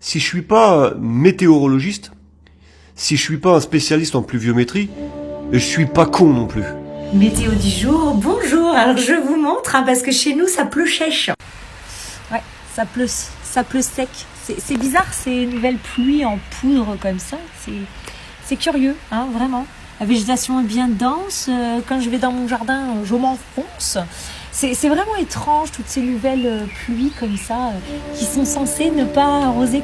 si je suis pas météorologiste, si je suis pas un spécialiste en pluviométrie, je suis pas con non plus. Météo du jour, bonjour. Alors je vous montre, parce que chez nous ça pleut chèche. Ouais, ça pleut sec. C'est bizarre ces nouvelles pluies en poudre comme ça. C'est curieux, vraiment. La végétation est bien dense. Quand je vais dans mon jardin, je m'enfonce. C'est vraiment étrange toutes ces nouvelles pluies comme ça qui sont censées ne pas arroser.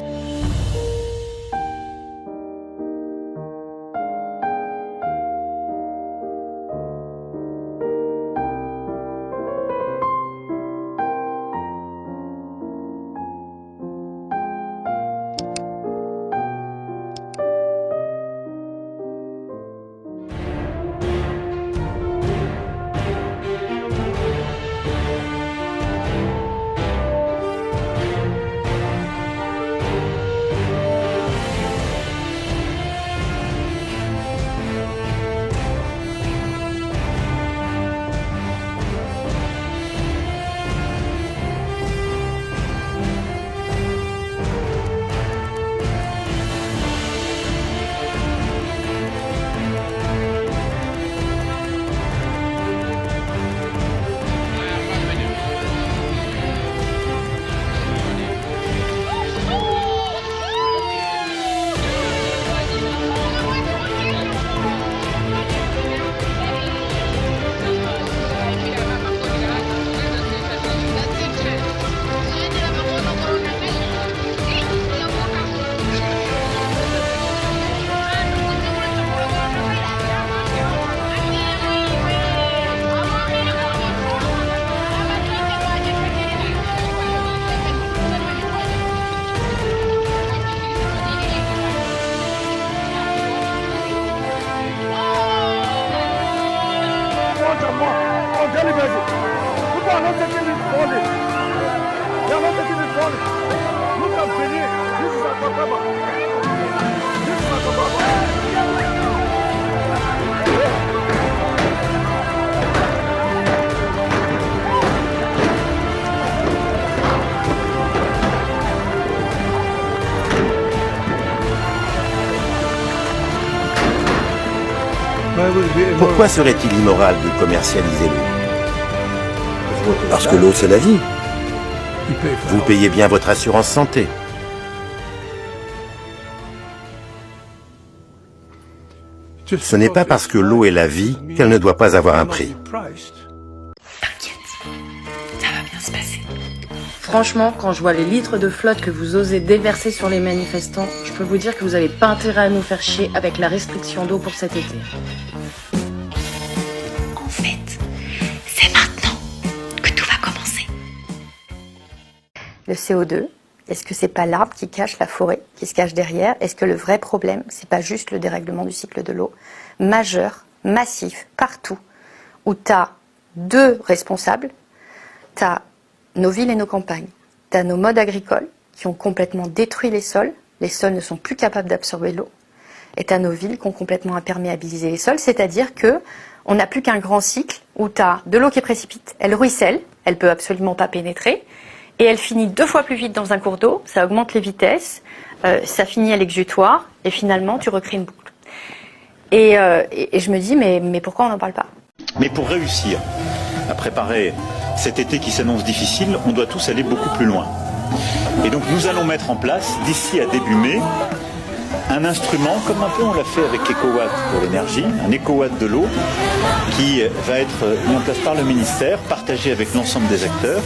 Pourquoi serait-il immoral de commercialiser l'eau? Parce que l'eau, c'est la vie. Vous payez bien votre assurance santé. Ce n'est pas parce que l'eau est la vie qu'elle ne doit pas avoir un prix. T'inquiète, ça va bien se passer. Franchement, quand je vois les litres de flotte que vous osez déverser sur les manifestants, je peux vous dire que vous n'avez pas intérêt à nous faire chier avec la restriction d'eau pour cet été. En fait, c'est maintenant que tout va commencer. Le CO2, est-ce que c'est pas l'arbre qui cache la forêt, qui se cache derrière? Est-ce que le vrai problème, c'est pas juste le dérèglement du cycle de l'eau, majeur, massif, partout, où tu as deux responsables, tu as nos villes et nos campagnes, tu as nos modes agricoles qui ont complètement détruit les sols ne sont plus capables d'absorber l'eau, et tu as nos villes qui ont complètement imperméabilisé les sols, c'est-à-dire que on n'a plus qu'un grand cycle où tu as de l'eau qui précipite, elle ruisselle, elle peut absolument pas pénétrer, et elle finit 2 fois plus vite dans un cours d'eau, ça augmente les vitesses, ça finit à l'exutoire, et finalement tu recrées une boucle. Et je me dis, mais pourquoi on n'en parle pas? Mais pour réussir à préparer cet été qui s'annonce difficile, on doit tous aller beaucoup plus loin. Et donc nous allons mettre en place, d'ici à début mai, un instrument, comme un peu on l'a fait avec EcoWatt pour l'énergie, un EcoWatt de l'eau, qui va être mis en place par le ministère, partagé avec l'ensemble des acteurs,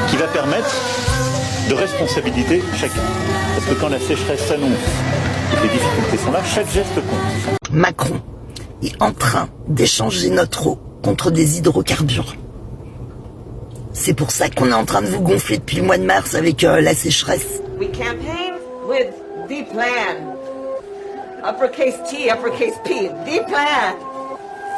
qui va permettre de responsabiliser chacun. Parce que quand la sécheresse s'annonce, et que les difficultés sont là, chaque geste compte. Macron est en train d'échanger notre eau contre des hydrocarbures. C'est pour ça qu'on est en train de vous gonfler depuis le mois de mars avec la sécheresse. We campaign with the plan. Uppercase T, uppercase P, the plan.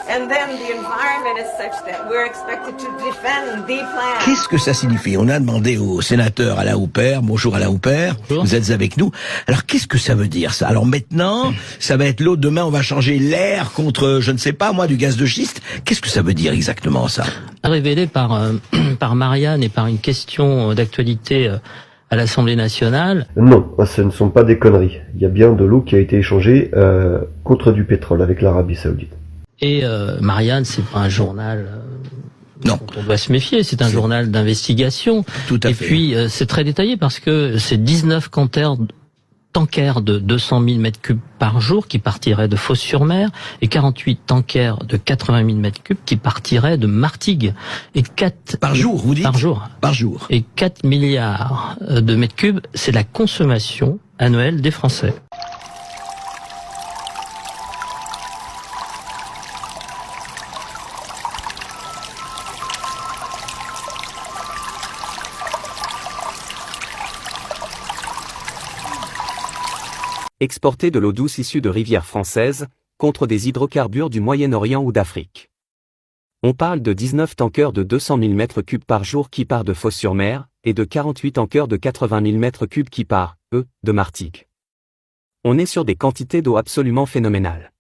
And then the environment is such that we're expected to defend the plan. Qu'est-ce que ça signifie? On a demandé au sénateur Alain Houpert, bonjour Alain Houpert, vous êtes avec nous. Alors qu'est-ce que ça veut dire ça? Alors maintenant, ça va être l'eau, demain on va changer l'air contre, je ne sais pas moi, du gaz de schiste. Qu'est-ce que ça veut dire exactement ça? Révélé par Marianne et par une question d'actualité à l'Assemblée nationale. Non, ce ne sont pas des conneries. Il y a bien de l'eau qui a été échangée contre du pétrole avec l'Arabie Saoudite. Et Marianne, c'est pas un journal non, dont on doit se méfier, c'est un journal d'investigation. Tout à fait. Et puis c'est très détaillé parce que c'est 19 tankers de 200 000 mètres cubes par jour qui partiraient de Fos-sur-Mer et 48 tankers de 80 000 mètres cubes qui partiraient de Martigues. Et 4 par jour, vous dites? Par jour. Par jour. Et 4 milliards de mètres cubes, c'est la consommation annuelle des Français. Exporter de l'eau douce issue de rivières françaises, contre des hydrocarbures du Moyen-Orient ou d'Afrique. On parle de 19 tankers de 200 000 mètres cubes par jour qui partent de Fos-sur-Mer, et de 48 tankers de 80 000 mètres cubes qui partent, eux, de Martigues. On est sur des quantités d'eau absolument phénoménales.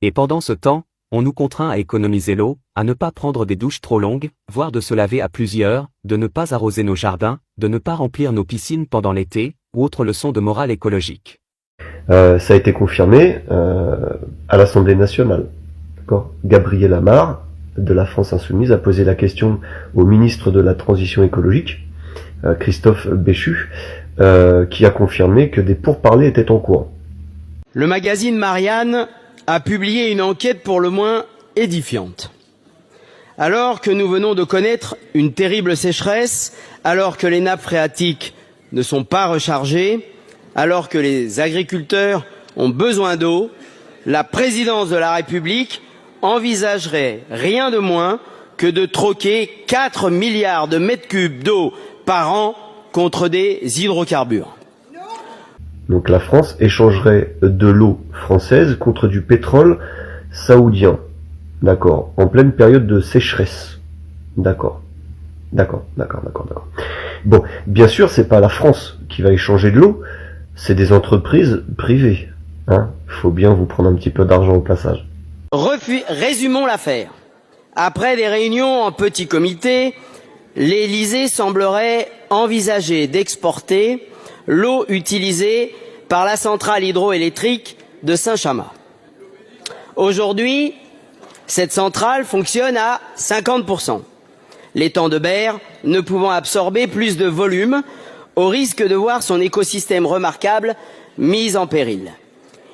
Et pendant ce temps, on nous contraint à économiser l'eau, à ne pas prendre des douches trop longues, voire de se laver à plusieurs, de ne pas arroser nos jardins, de ne pas remplir nos piscines pendant l'été, ou autre leçon de morale écologique. Ça a été confirmé à l'Assemblée nationale. D'accord. Gabriel Amar, de la France Insoumise, a posé la question au ministre de la Transition écologique, Christophe Béchu, qui a confirmé que des pourparlers étaient en cours. Le magazine Marianne a publié une enquête pour le moins édifiante. Alors que nous venons de connaître une terrible sécheresse, alors que les nappes phréatiques ne sont pas rechargées, alors que les agriculteurs ont besoin d'eau, la présidence de la République envisagerait rien de moins que de troquer 4 milliards de mètres cubes d'eau par an contre des hydrocarbures. Donc la France échangerait de l'eau française contre du pétrole saoudien. D'accord. En pleine période de sécheresse. D'accord. D'accord. Bon, bien sûr, c'est pas la France qui va échanger de l'eau, c'est des entreprises privées. Hein. Faut bien vous prendre un petit peu d'argent au passage. Résumons l'affaire. Après des réunions en petit comité, l'Élysée semblerait envisager d'exporter l'eau utilisée par la centrale hydroélectrique de Saint-Chamas. Aujourd'hui, cette centrale fonctionne à 50%. L'étang de Berre ne pouvant absorber plus de volume, au risque de voir son écosystème remarquable mis en péril.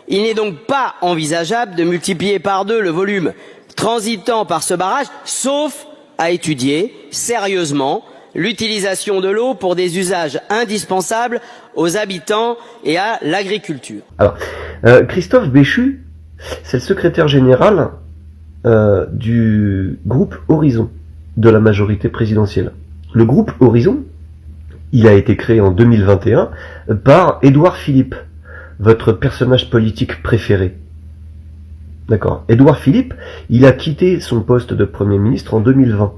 Il n'est donc pas envisageable de multiplier par 2 le volume transitant par ce barrage, sauf à étudier sérieusement l'utilisation de l'eau pour des usages indispensables aux habitants et à l'agriculture. Alors, Christophe Béchu, c'est le secrétaire général du groupe Horizon de la majorité présidentielle. Le groupe Horizon, il a été créé en 2021 par Édouard Philippe, votre personnage politique préféré. D'accord. Édouard Philippe, il a quitté son poste de Premier ministre en 2020.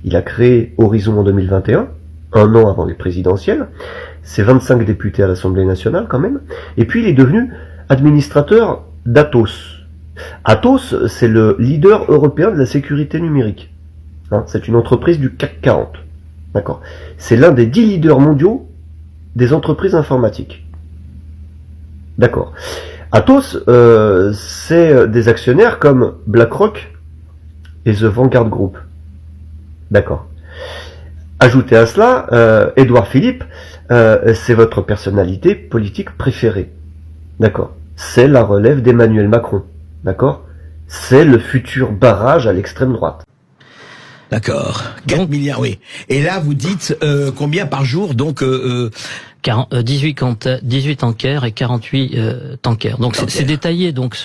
Il a créé Horizon en 2021, un an avant les présidentielles. C'est 25 députés à l'Assemblée nationale quand même. Et puis il est devenu administrateur d'Atos. Atos, c'est le leader européen de la sécurité numérique. Hein, c'est une entreprise du CAC 40. D'accord. C'est l'un des 10 leaders mondiaux des entreprises informatiques. D'accord. Atos, c'est des actionnaires comme BlackRock et The Vanguard Group. D'accord. Ajoutez à cela, Édouard Philippe, c'est votre personnalité politique préférée. D'accord. C'est la relève d'Emmanuel Macron. D'accord. C'est le futur barrage à l'extrême droite. D'accord. 4 milliards, oui. Et là, vous dites combien par jour, donc 18 tankers et 48 tankers. Donc c'est détaillé, donc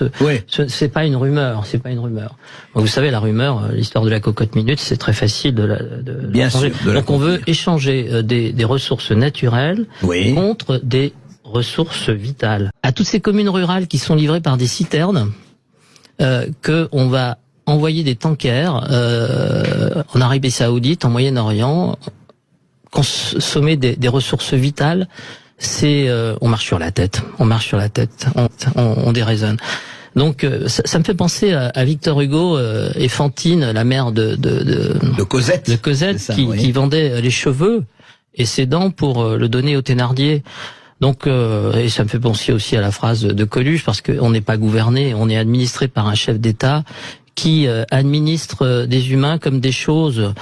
c'est pas une rumeur, c'est pas une rumeur. Donc, vous savez, la rumeur, l'histoire de la cocotte minute, c'est très facile de bien sûr. Donc on veut échanger des ressources naturelles contre des ressources vitales. À toutes ces communes rurales qui sont livrées par des citernes, que on va envoyer des tankers en Arabie Saoudite, en Moyen-Orient, consommer des ressources vitales, c'est on marche sur la tête, on déraisonne. Donc ça me fait penser à Victor Hugo et Fantine, la mère de Cosette, qui vendait les cheveux et ses dents pour le donner aux Thénardier. Donc, et ça me fait penser aussi à la phrase de Coluche, parce qu'on n'est pas gouverné, on est administré par un chef d'État qui administre des humains comme des choses.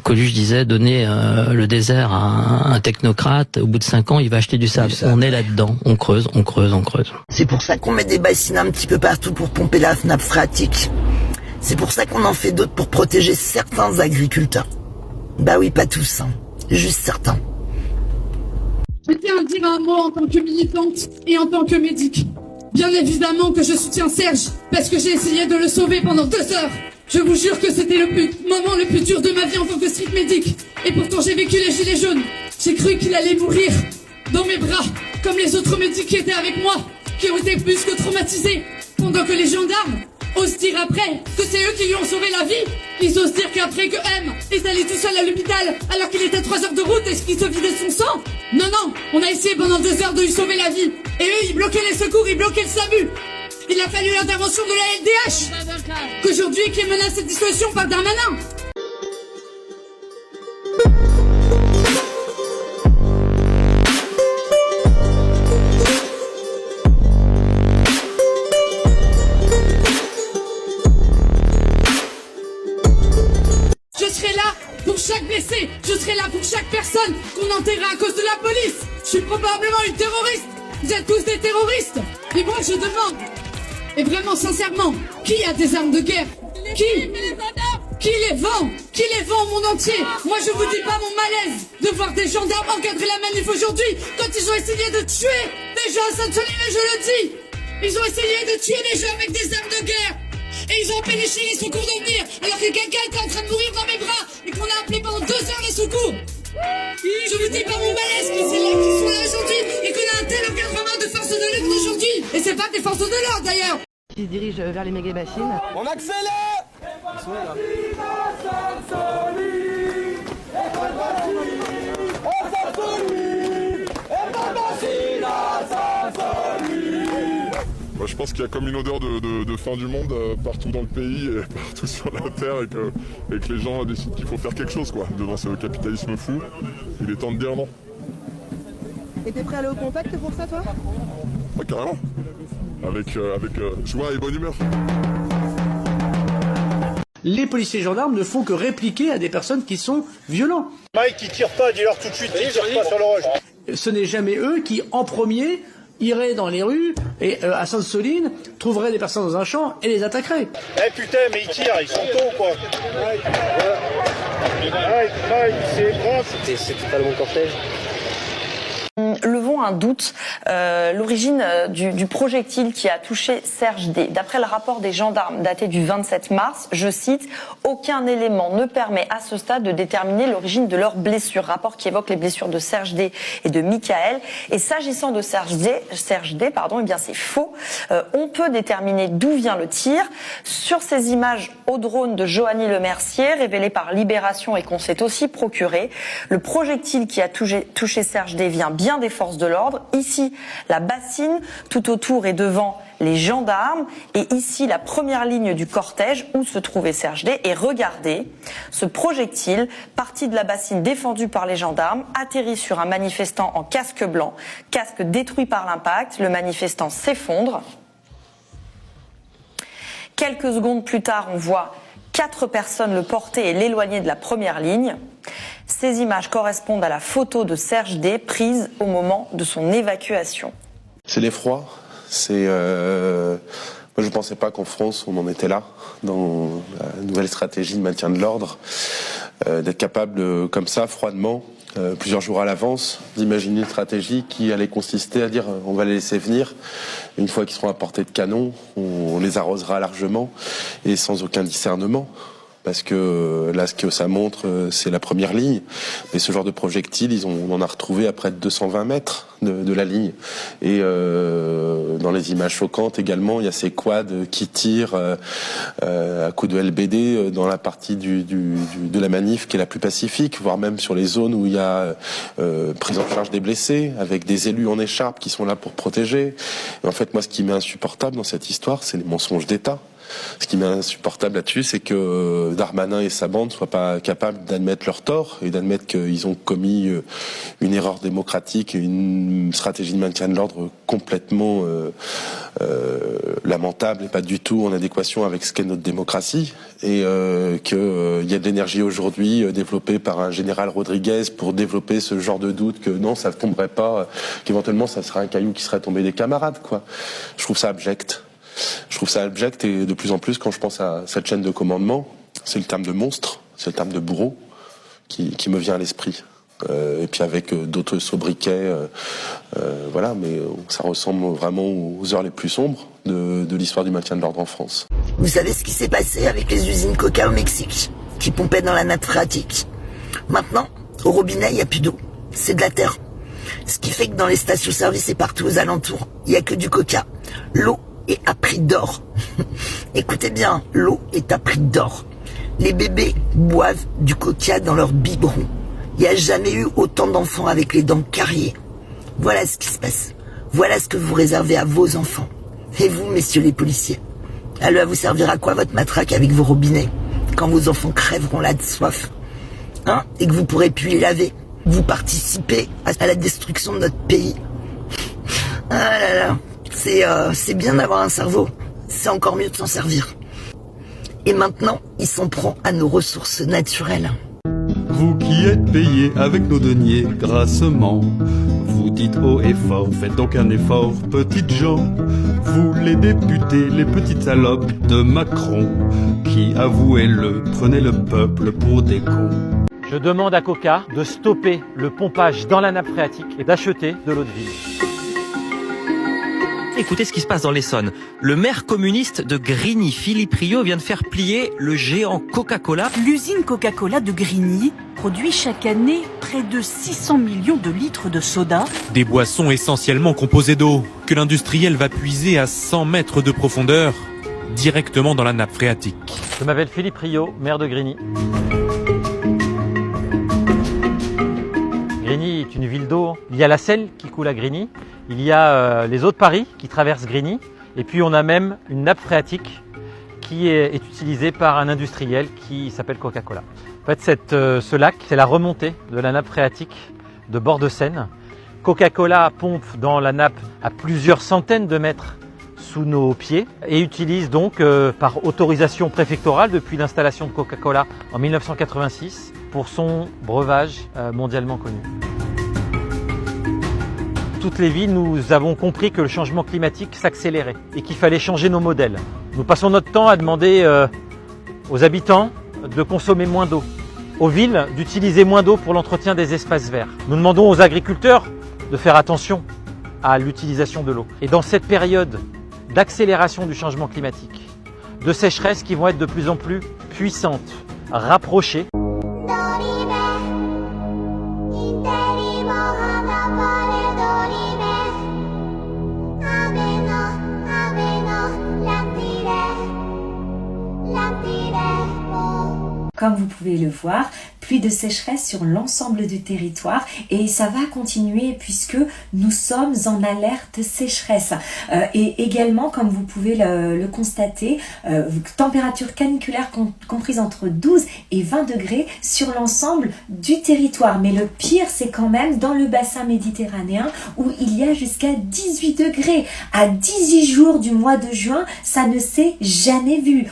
Coluche disait donner le désert à un technocrate, au bout de 5 ans, il va acheter du sable. On est là-dedans, on creuse, on creuse, on creuse. C'est pour ça qu'on met des bassines un petit peu partout pour pomper la nappe phréatique. C'est pour ça qu'on en fait d'autres pour protéger certains agriculteurs. Bah oui, pas tous, hein. Juste certains. Je tiens à dire un mot en tant que militante et en tant que médic. Bien évidemment que je soutiens Serge, parce que j'ai essayé de le sauver pendant 2 heures. Je vous jure que c'était le moment le plus dur de ma vie en tant que street medic. Et pourtant j'ai vécu les gilets jaunes. J'ai cru qu'il allait mourir dans mes bras, comme les autres médics qui étaient avec moi, qui ont été plus que traumatisés. Pendant que les gendarmes osent dire après que c'est eux qui lui ont sauvé la vie. Ils osent dire qu'après que M est allé tout seul à l'hôpital alors qu'il était à 3 heures de route et qu'il se vidait son sang. Non, non, on a essayé pendant 2 heures de lui sauver la vie. Et eux, ils bloquaient les secours, ils bloquaient le SAMU. Il a fallu l'intervention de la LDH, qu'aujourd'hui qui est menacée de dissolution par Darmanin. Je serai là pour chaque blessé, je serai là pour chaque personne qu'on enterrera à cause de la police. Je suis probablement une terroriste. Vous êtes tous des terroristes. Et moi je demande, et vraiment sincèrement, qui a des armes de guerre? Qui les vend? Qui les vend au monde entier? Moi je vous dis pas mon malaise de voir des gendarmes encadrer la manif aujourd'hui quand ils ont essayé de tuer des gens à Sainte-Soline, et je le dis. Ils ont essayé de tuer des gens avec des armes de guerre. Et ils ont empêché les secours de venir alors que quelqu'un était en train de mourir dans mes bras et qu'on a appelé pendant 2 heures les secours. Je vous dis pas mon malaise qui sont là aujourd'hui et qu'on a un tel encadrement de forces de l'ordre aujourd'hui. Et c'est pas des forces de l'ordre d'ailleurs. Qui se dirige vers les méga machines. On accélère. Moi, je pense qu'il y a comme une odeur de fin du monde partout dans le pays et partout sur la terre et que les gens décident qu'il faut faire quelque chose quoi. Devant ce capitalisme fou, il est temps de dire non. Et t'es prêt à aller au contact pour ça toi? Ouais, carrément. Avec joie et bonne humeur. Les policiers et gendarmes ne font que répliquer à des personnes qui sont violents. Mike, qui tire pas, dis-leur tout de suite, ils tirent pas sur le roche. Ce n'est jamais eux qui, en premier, iraient dans les rues et à Sainte-Soline, trouveraient des personnes dans un champ et les attaqueraient. Eh putain, mais ils tirent, ils sont tôt quoi. Mike, c'est grave. C'est totalement cortège. Levons un doute. L'origine du projectile qui a touché Serge D. D'après le rapport des gendarmes daté du 27 mars, je cite, « Aucun élément ne permet à ce stade de déterminer l'origine de leurs blessures ». Rapport qui évoque les blessures de Serge D. et de Michael. Et s'agissant de Serge D, eh bien c'est faux. On peut déterminer d'où vient le tir. Sur ces images au drone de Johanny Le Mercier, révélées par Libération et qu'on s'est aussi procuré, le projectile qui a touché Serge D. vient bien des forces de l'ordre. Ici, la bassine, tout autour et devant les gendarmes, et ici la première ligne du cortège où se trouvait Serge D. Et regardez, ce projectile, parti de la bassine défendue par les gendarmes, atterrit sur un manifestant en casque blanc, casque détruit par l'impact, le manifestant s'effondre. Quelques secondes plus tard, on voit 4 personnes le porter et l'éloigner de la première ligne. Ces images correspondent à la photo de Serge D. prise au moment de son évacuation. C'est l'effroi. Moi, je ne pensais pas qu'en France, on en était là, dans la nouvelle stratégie de maintien de l'ordre, d'être capable, comme ça, froidement, plusieurs jours à l'avance, d'imaginer une stratégie qui allait consister à dire on va les laisser venir. Une fois qu'ils seront à portée de canon, on les arrosera largement et sans aucun discernement. Parce que là, ce que ça montre, c'est la première ligne. Mais ce genre de projectile, on en a retrouvé à près de 220 mètres de la ligne. Et dans les images choquantes également, il y a ces quads qui tirent à coups de LBD dans la partie de la manif qui est la plus pacifique, voire même sur les zones où il y a prise en charge des blessés, avec des élus en écharpe qui sont là pour protéger. Et en fait, moi, ce qui m'est insupportable dans cette histoire, c'est les mensonges d'État. Ce qui m'est insupportable là-dessus, c'est que Darmanin et sa bande soient pas capables d'admettre leur tort et d'admettre qu'ils ont commis une erreur démocratique et une stratégie de maintien de l'ordre complètement lamentable et pas du tout en adéquation avec ce qu'est notre démocratie, et qu'il y a de l'énergie aujourd'hui développée par un général Rodriguez pour développer ce genre de doute que non, ça ne tomberait pas, qu'éventuellement ça serait un caillou qui serait tombé des camarades, quoi. Je trouve ça abject. Je trouve ça abject, et de plus en plus quand je pense à cette chaîne de commandement, c'est le terme de monstre, c'est le terme de bourreau qui me vient à l'esprit. Et puis avec d'autres sobriquets, voilà, mais ça ressemble vraiment aux heures les plus sombres de l'histoire du maintien de l'ordre en France. Vous savez ce qui s'est passé avec les usines Coca au Mexique, qui pompaient dans la nappe phréatique? Maintenant, au robinet, il n'y a plus d'eau, c'est de la terre. Ce qui fait que dans les stations-service et partout aux alentours, il n'y a que du Coca. L'eau est à prix d'or. Écoutez bien, l'eau est à prix d'or. Les bébés boivent du Coca dans leur biberon. Il n'y a jamais eu autant d'enfants avec les dents carriées. Voilà ce qui se passe. Voilà ce que vous réservez à vos enfants. Et vous, messieurs les policiers, elle va vous servir à quoi votre matraque avec vos robinets, quand vos enfants crèveront là de soif, hein, et que vous pourrez plus les laver? Vous participez à la destruction de notre pays. Ah là là, c'est bien d'avoir un cerveau. C'est encore mieux de s'en servir. Et maintenant, il s'en prend à nos ressources naturelles. Vous qui êtes payés avec nos deniers grassement, vous dites haut et fort, faites donc un effort, petites gens. Vous les députés, les petites salopes de Macron, qui, avouez-le, prenez le peuple pour des cons. Je demande à Coca de stopper le pompage dans la nappe phréatique et d'acheter de l'eau de ville. Écoutez ce qui se passe dans l'Essonne. Le maire communiste de Grigny, Philippe Rio, vient de faire plier le géant Coca-Cola. L'usine Coca-Cola de Grigny produit chaque année près de 600 millions de litres de soda. Des boissons essentiellement composées d'eau, que l'industriel va puiser à 100 mètres de profondeur, directement dans la nappe phréatique. Je m'appelle Philippe Rio, maire de Grigny. Grigny est une ville d'eau. Il y a la Selle qui coule à Grigny. Il y a les eaux de Paris qui traversent Grigny. Et puis on a même une nappe phréatique qui est utilisée par un industriel qui s'appelle Coca-Cola. En fait, ce lac, c'est la remontée de la nappe phréatique de bord de Seine. Coca-Cola pompe dans la nappe à plusieurs centaines de mètres sous nos pieds et utilise donc par autorisation préfectorale depuis l'installation de Coca-Cola en 1986 pour son breuvage mondialement connu. Toutes les villes, nous avons compris que le changement climatique s'accélérait et qu'il fallait changer nos modèles. Nous passons notre temps à demander aux habitants de consommer moins d'eau, aux villes d'utiliser moins d'eau pour l'entretien des espaces verts. Nous demandons aux agriculteurs de faire attention à l'utilisation de l'eau. Et dans cette période d'accélération du changement climatique, de sécheresses qui vont être de plus en plus puissantes, rapprochées, Comme vous pouvez le voir, pluie de sécheresse sur l'ensemble du territoire et ça va continuer puisque nous sommes en alerte sécheresse. Et également, comme vous pouvez le constater, température caniculaire comprise entre 12 et 20 degrés sur l'ensemble du territoire. Mais le pire, c'est quand même dans le bassin méditerranéen où il y a jusqu'à 18 degrés. À 18 jours du mois de juin, ça ne s'est jamais vu.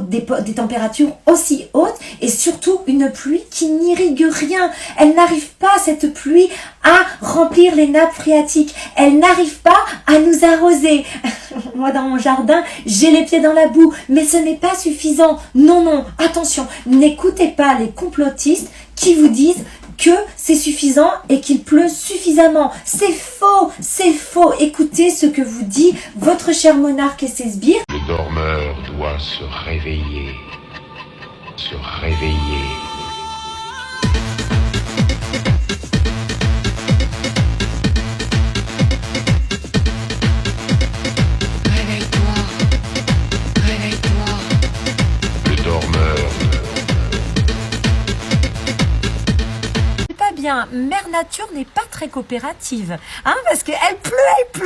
Des températures aussi hautes et surtout une pluie qui n'irrigue rien. Elle n'arrive pas, cette pluie, à remplir les nappes phréatiques. Elle n'arrive pas à nous arroser. Moi, dans mon jardin, j'ai les pieds dans la boue, mais ce n'est pas suffisant. Non, non, attention, n'écoutez pas les complotistes qui vous disent que c'est suffisant et qu'il pleut suffisamment. C'est faux, c'est faux. Écoutez ce que vous dit votre cher monarque et ses sbires. Le dormeur doit se réveiller. Se réveiller. Bien, Mère nature n'est pas très coopérative, hein, parce qu'elle pleut,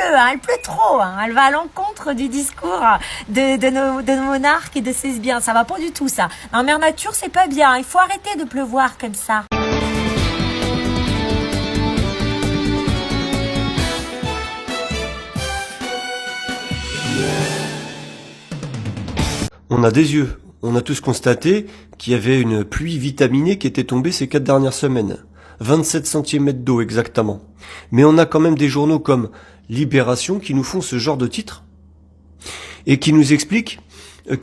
hein, elle pleut trop, hein, elle va à l'encontre du discours de nos monarques et de ses biens. Ça va pas du tout, ça. Non, mère nature, c'est pas bien. Il faut arrêter de pleuvoir comme ça. On a des yeux. On a tous constaté qu'il y avait une pluie vitaminée qui était tombée ces 4 dernières semaines. 27 cm d'eau exactement. Mais on a quand même des journaux comme Libération qui nous font ce genre de titres et qui nous expliquent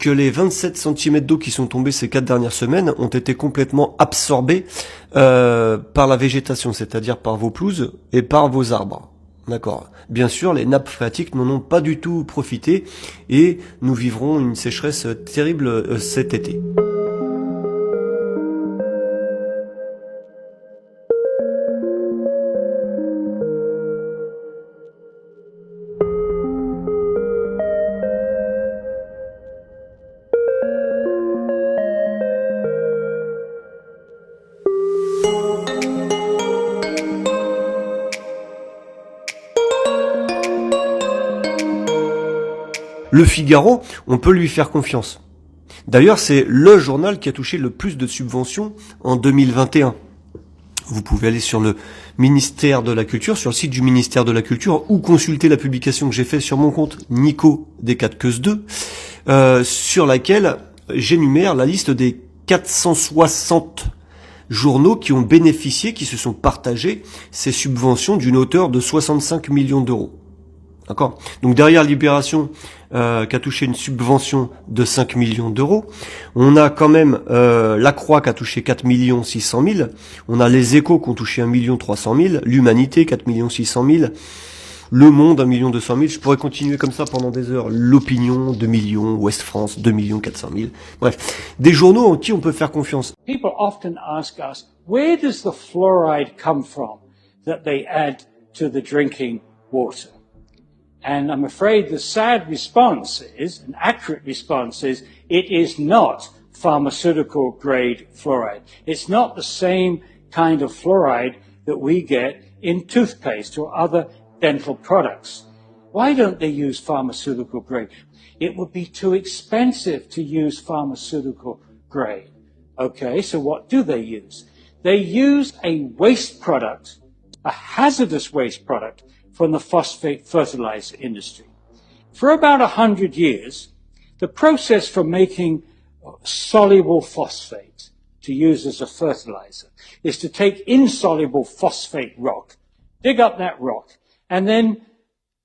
que les 27 cm d'eau qui sont tombés ces 4 dernières semaines ont été complètement absorbés par la végétation, c'est-à-dire par vos pelouses et par vos arbres. D'accord. Bien sûr, les nappes phréatiques n'en ont pas du tout profité et nous vivrons une sécheresse terrible cet été. Le Figaro, on peut lui faire confiance. D'ailleurs, c'est le journal qui a touché le plus de subventions en 2021. Vous pouvez aller sur le ministère de la Culture, sur le site du ministère de la Culture, ou consulter la publication que j'ai faite sur mon compte Nico des 4 queues 2, sur laquelle j'énumère la liste des 460 journaux qui ont bénéficié, qui se sont partagés ces subventions d'une hauteur de 65 millions d'euros. D'accord. Donc derrière Libération, qui a touché une subvention de 5 millions d'euros, on a quand même La Croix qui a touché 4 600 000, on a Les Échos qui ont touché 1 300 000, l'Humanité 4 600 000, Le Monde 1 200 000, je pourrais continuer comme ça pendant des heures, L'Opinion 2 millions, Ouest France 2 400 000, bref, des journaux en qui on peut faire confiance. People often ask us, where does the fluoride come from that they add to the drinking water? And I'm afraid the sad response is, an accurate response is, it is not pharmaceutical grade fluoride. It's not the same kind of fluoride that we get in toothpaste or other dental products. Why don't they use pharmaceutical grade? It would be too expensive to use pharmaceutical grade. Okay, so what do they use? They use a waste product, a hazardous waste product, from the phosphate fertilizer industry. For about 100 years, the process for making soluble phosphate to use as a fertilizer is to take insoluble phosphate rock, dig up that rock, and then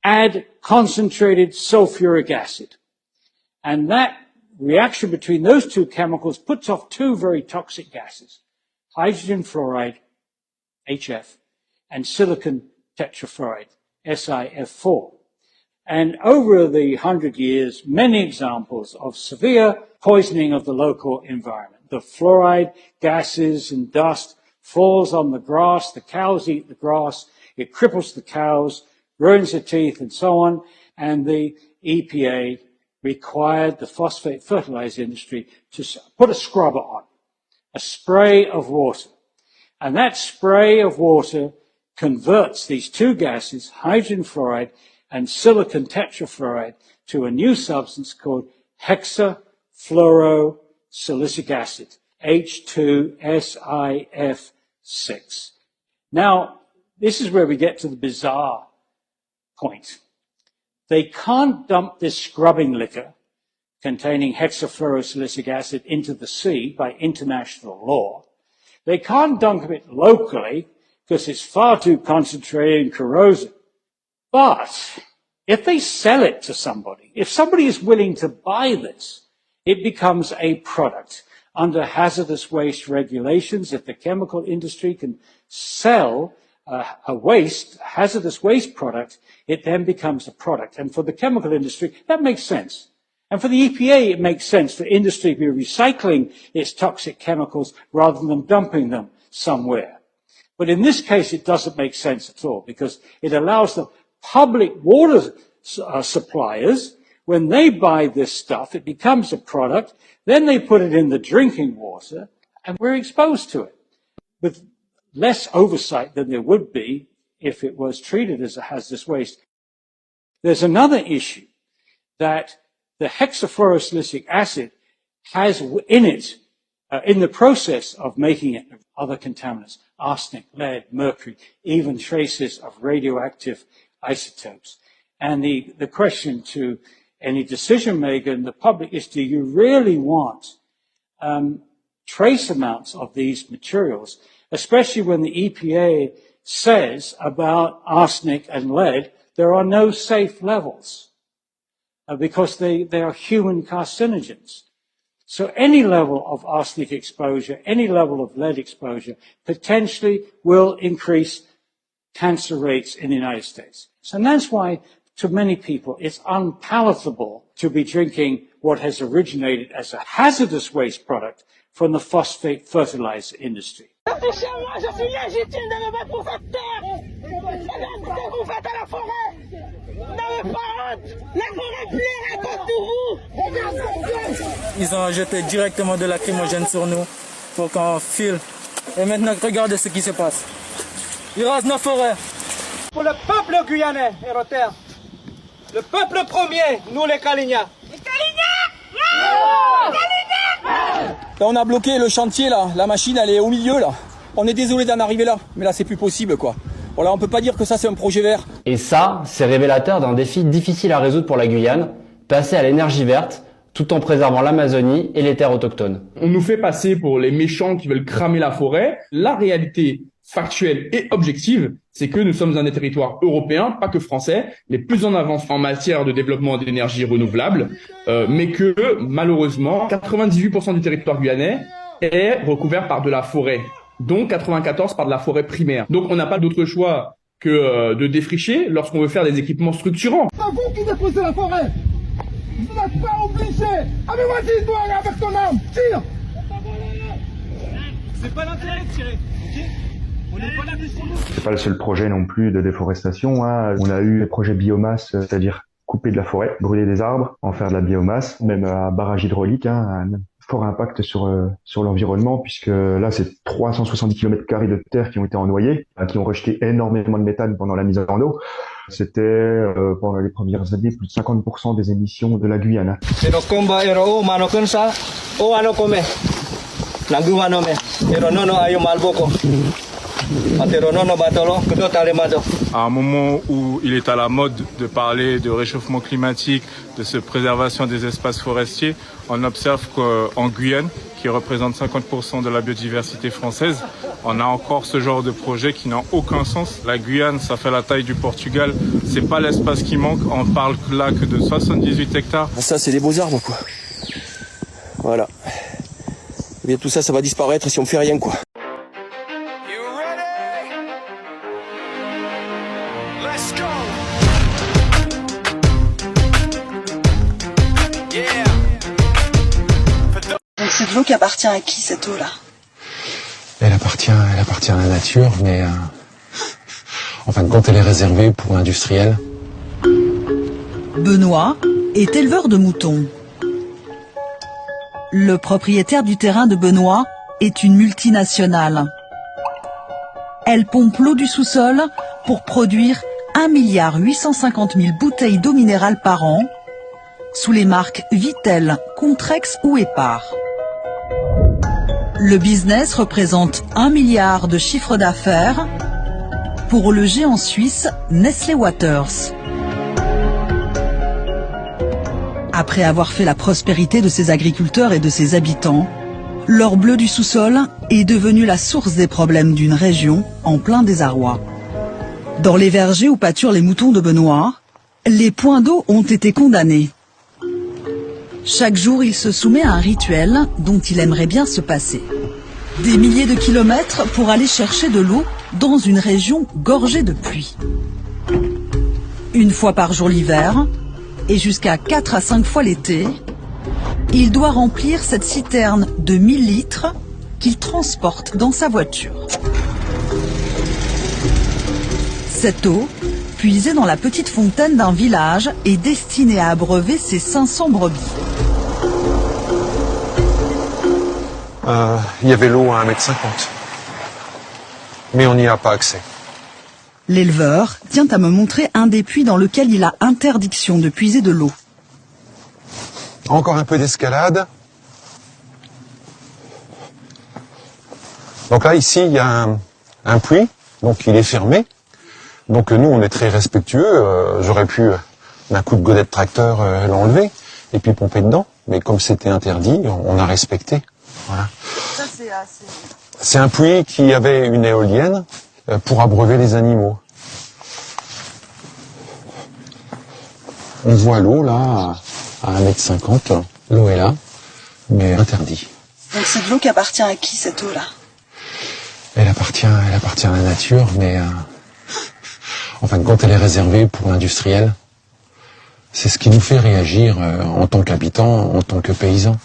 add concentrated sulfuric acid. And that reaction between those two chemicals puts off two very toxic gases, hydrogen fluoride, HF, and silicon tetrafluoride, SiF4. And over the 100 years, many examples of severe poisoning of the local environment. The fluoride gases and dust falls on the grass, the cows eat the grass, it cripples the cows, ruins their teeth and so on, and the EPA required the phosphate fertilizer industry to put a scrubber on, a spray of water. And that spray of water converts these two gases, hydrogen fluoride and silicon tetrafluoride, to a new substance called hexafluorosilicic acid, H2SiF6. Now, this is where we get to the bizarre point. They can't dump this scrubbing liquor containing hexafluorosilicic acid into the sea by international law. They can't dump it locally because it's far too concentrated and corrosive. But if they sell it to somebody, if somebody is willing to buy this, it becomes a product. Under hazardous waste regulations, if the chemical industry can sell a hazardous waste product, it then becomes a product. And for the chemical industry, that makes sense. And for the EPA, it makes sense for industry to be recycling its toxic chemicals rather than dumping them somewhere. But in this case, it doesn't make sense at all because it allows the public water suppliers, when they buy this stuff, it becomes a product, then they put it in the drinking water, and we're exposed to it. With less oversight than there would be if it was treated as a hazardous waste. There's another issue that the hexafluorosilicic acid has in it, in the process of making it, other contaminants, arsenic, lead, mercury, even traces of radioactive isotopes. And the question to any decision maker in the public is, do you really want trace amounts of these materials, especially when the EPA says about arsenic and lead, there are no safe levels because they are human carcinogens. So any level of arsenic exposure, any level of lead exposure potentially will increase cancer rates in the United States. And that's why to many people it's unpalatable to be drinking what has originated as a hazardous waste product from the phosphate fertilizer industry. Je suis légitime de me battre pour cette terre. Madame, ce que vous faites à la forêt, n'avez pas honte. La forêt pleure à cause de vous. Ils ont jeté directement de lacrymogène sur nous pour qu'on file. Et maintenant, regardez ce qui se passe. Ils rasent nos forêts. Pour le peuple guyanais et rotaire, le peuple premier, nous les Kalignaks. Les Kalignaks! Là, on a bloqué le chantier, là. La machine, elle est au milieu, là. On est désolé d'en arriver là, mais là, c'est plus possible, quoi. Voilà, on peut pas dire que ça, c'est un projet vert. Et ça, c'est révélateur d'un défi difficile à résoudre pour la Guyane, passer à l'énergie verte, tout en préservant l'Amazonie et les terres autochtones. On nous fait passer pour les méchants qui veulent cramer la forêt. La réalité factuelle et objective, c'est que nous sommes un des territoires européens, pas que français, les plus en avance en matière de développement d'énergie renouvelable, mais que malheureusement, 98% du territoire guyanais est recouvert par de la forêt, dont 94% par de la forêt primaire. Donc on n'a pas d'autre choix que de défricher lorsqu'on veut faire des équipements structurants. C'est vous qui détruisez la forêt. Vous n'êtes pas obligé. Ah mais vas-y, toi, avec ton arme, tire. C'est pas l'intérêt de tirer, ok? C'est pas le seul projet non plus de déforestation. Hein. On a eu les projets biomasse, c'est-à-dire couper de la forêt, brûler des arbres, en faire de la biomasse, même à barrage hydraulique, hein, un fort impact sur l'environnement, puisque là c'est 370 km² de terre qui ont été ennoyés, qui ont rejeté énormément de méthane pendant la mise en eau. C'était pendant les premières années plus de 50% des émissions de la Guyane. À un moment où il est à la mode de parler de réchauffement climatique, de cette préservation des espaces forestiers, on observe qu'en Guyane, qui représente 50% de la biodiversité française, on a encore ce genre de projet qui n'a aucun sens. La Guyane, ça fait la taille du Portugal, c'est pas l'espace qui manque, on parle là que de 78 hectares. Ça, c'est des beaux arbres, quoi. Voilà. Et bien, tout ça, ça va disparaître si on fait rien, quoi. C'est de l'eau qui appartient à qui, cette eau-là? Elle appartient à la nature, mais en fin de compte, elle est réservée pour l'industriel. Benoît est éleveur de moutons. Le propriétaire du terrain de Benoît est une multinationale. Elle pompe l'eau du sous-sol pour produire 1,850 milliard bouteilles d'eau minérale par an, sous les marques Vittel, Contrex ou Épar. Le business représente 1 milliard de chiffre d'affaires pour le géant suisse Nestlé Waters. Après avoir fait la prospérité de ses agriculteurs et de ses habitants, l'or bleu du sous-sol est devenu la source des problèmes d'une région en plein désarroi. Dans les vergers où pâturent les moutons de Benoît, les points d'eau ont été condamnés. Chaque jour, il se soumet à un rituel dont il aimerait bien se passer. Des milliers de kilomètres pour aller chercher de l'eau dans une région gorgée de pluie. Une fois par jour l'hiver, et jusqu'à 4 à 5 fois l'été, il doit remplir cette citerne de 1000 litres qu'il transporte dans sa voiture. Cette eau, puisée dans la petite fontaine d'un village, est destinée à abreuver ses 500 brebis. Il y avait l'eau à 1,50 m. mais on n'y a pas accès. L'éleveur tient à me montrer un des puits dans lequel il a interdiction de puiser de l'eau. Encore un peu d'escalade. Donc là, ici, il y a un puits, donc il est fermé. Donc nous, on est très respectueux. J'aurais pu, d'un coup de godet de tracteur, l'enlever et puis pomper dedans. Mais comme c'était interdit, on a respecté. Voilà. Ça, c'est assez... C'est un puits qui avait une éolienne pour abreuver les animaux. On voit l'eau là à 1,50 m. L'eau est là, mais interdit. Donc c'est de l'eau qui appartient à qui, cette eau-là? Elle appartient à la nature, mais en fin de compte, elle est réservée pour l'industriel. C'est ce qui nous fait réagir en tant qu'habitants, en tant que paysans.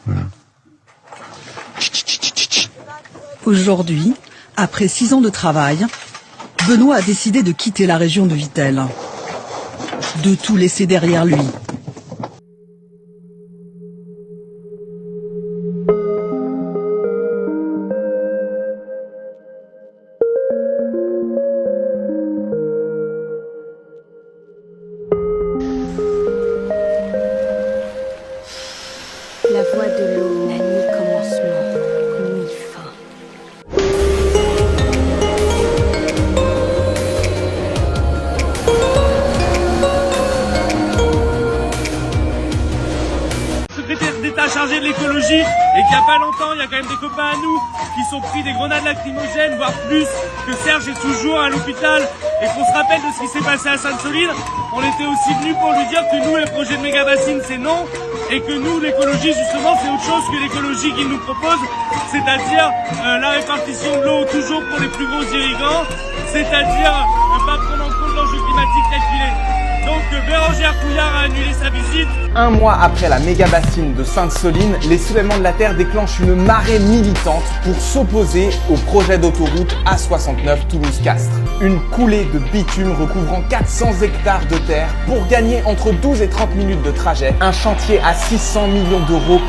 Voilà. Aujourd'hui, après 6 ans de travail, Benoît a décidé de quitter la région de Vittel. De tout laisser derrière lui. La voix de l'eau, la nuit commencement, nuit fin. Secrétaire d'État chargé de l'écologie et qu'il n'y a pas longtemps, il y a quand même des copains à nous qui sont pris des grenades lacrymogènes, voire plus, que Serge est toujours à l'hôpital et qu'on se rappelle de ce qui s'est passé à Sainte-Soline. On était aussi venus pour lui dire que nous, les projets de méga-bassines, c'est non, et que nous, l'écologie, justement, c'est autre chose que l'écologie qu'il nous propose, c'est-à-dire la répartition de l'eau toujours pour les plus gros irrigants, c'est-à-dire pas prendre en compte l'enjeu climatique tel qu'il est. Donc Bérangère Couillard a annulé sa visite. Un mois après la méga-bassine de Sainte-Soline, les soulèvements de la Terre déclenchent une marée militante pour s'opposer au projet d'autoroute A69 Toulouse-Castres. Une coulée de bitume recouvrant 400 hectares de terre pour gagner entre 12 et 30 minutes de trajet. Un chantier à 600 millions d'euros